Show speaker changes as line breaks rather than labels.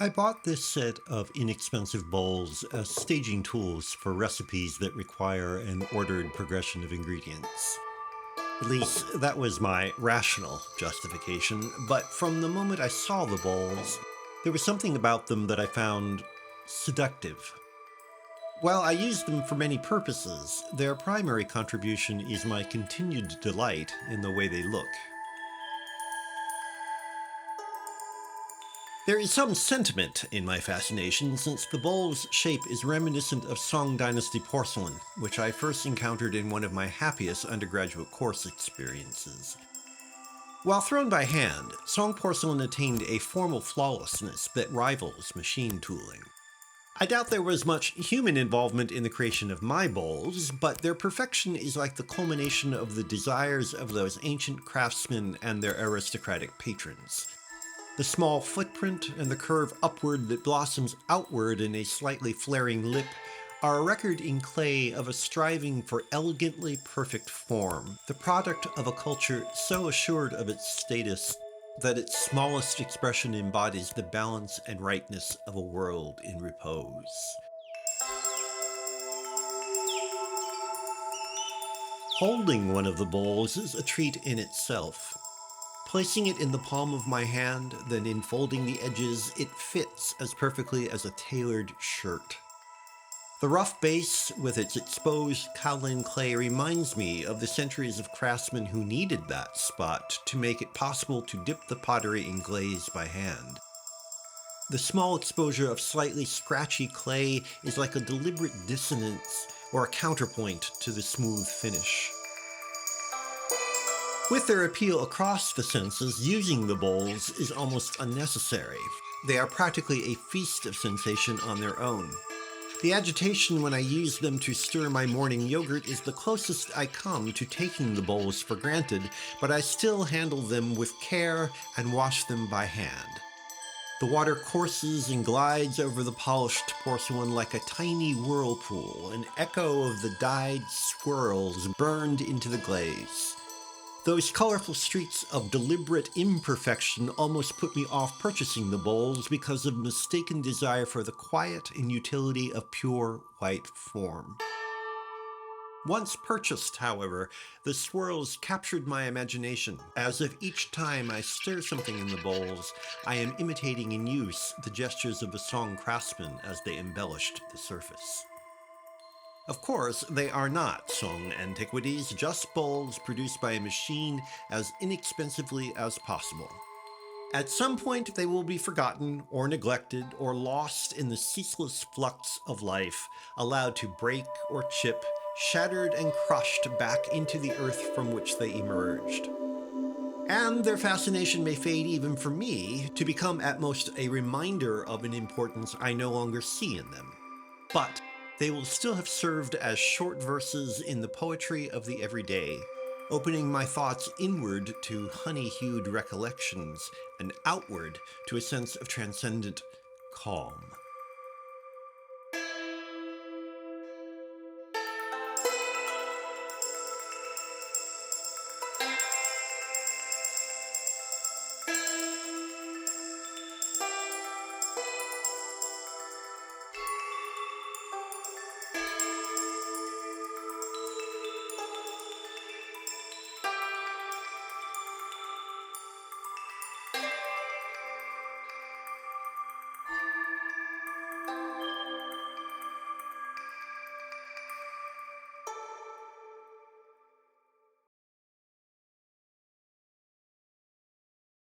I bought this set of inexpensive bowls as staging tools for recipes that require an ordered progression of ingredients. At least, that was my rational justification, but from the moment I saw the bowls, there was something about them that I found seductive. While I use them for many purposes, their primary contribution is my continued delight in the way they look. There is some sentiment in my fascination since the bowl's shape is reminiscent of Song Dynasty porcelain, which I first encountered in one of my happiest undergraduate course experiences. While thrown by hand, Song porcelain attained a formal flawlessness that rivals machine tooling. I doubt there was much human involvement in the creation of my bowls, but their perfection is like the culmination of the desires of those ancient craftsmen and their aristocratic patrons. The small footprint and the curve upward that blossoms outward in a slightly flaring lip are a record in clay of a striving for elegantly perfect form, the product of a culture so assured of its status that its smallest expression embodies the balance and rightness of a world in repose. Holding one of the bowls is a treat in itself. Placing it in the palm of my hand, then enfolding the edges, it fits as perfectly as a tailored shirt. The rough base with its exposed kaolin clay reminds me of the centuries of craftsmen who needed that spot to make it possible to dip the pottery in glaze by hand. The small exposure of slightly scratchy clay is like a deliberate dissonance or a counterpoint to the smooth finish. With their appeal across the senses, using the bowls is almost unnecessary. They are practically a feast of sensation on their own. The agitation when I use them to stir my morning yogurt is the closest I come to taking the bowls for granted, but I still handle them with care and wash them by hand. The water courses and glides over the polished porcelain like a tiny whirlpool, an echo of the dyed swirls burned into the glaze. Those colorful streaks of deliberate imperfection almost put me off purchasing the bowls because of mistaken desire for the quiet and utility of pure white form. Once purchased, however, the swirls captured my imagination, as if each time I stir something in the bowls, I am imitating in use the gestures of the Song craftsmen as they embellished the surface. Of course, they are not Song antiquities, just bowls produced by a machine as inexpensively as possible. At some point, they will be forgotten or neglected or lost in the ceaseless flux of life, allowed to break or chip, shattered and crushed back into the earth from which they emerged. And their fascination may fade even for me, to become at most a reminder of an importance I no longer see in them. But they will still have served as short verses in the poetry of the everyday, opening my thoughts inward to honey-hued recollections and outward to a sense of transcendent calm.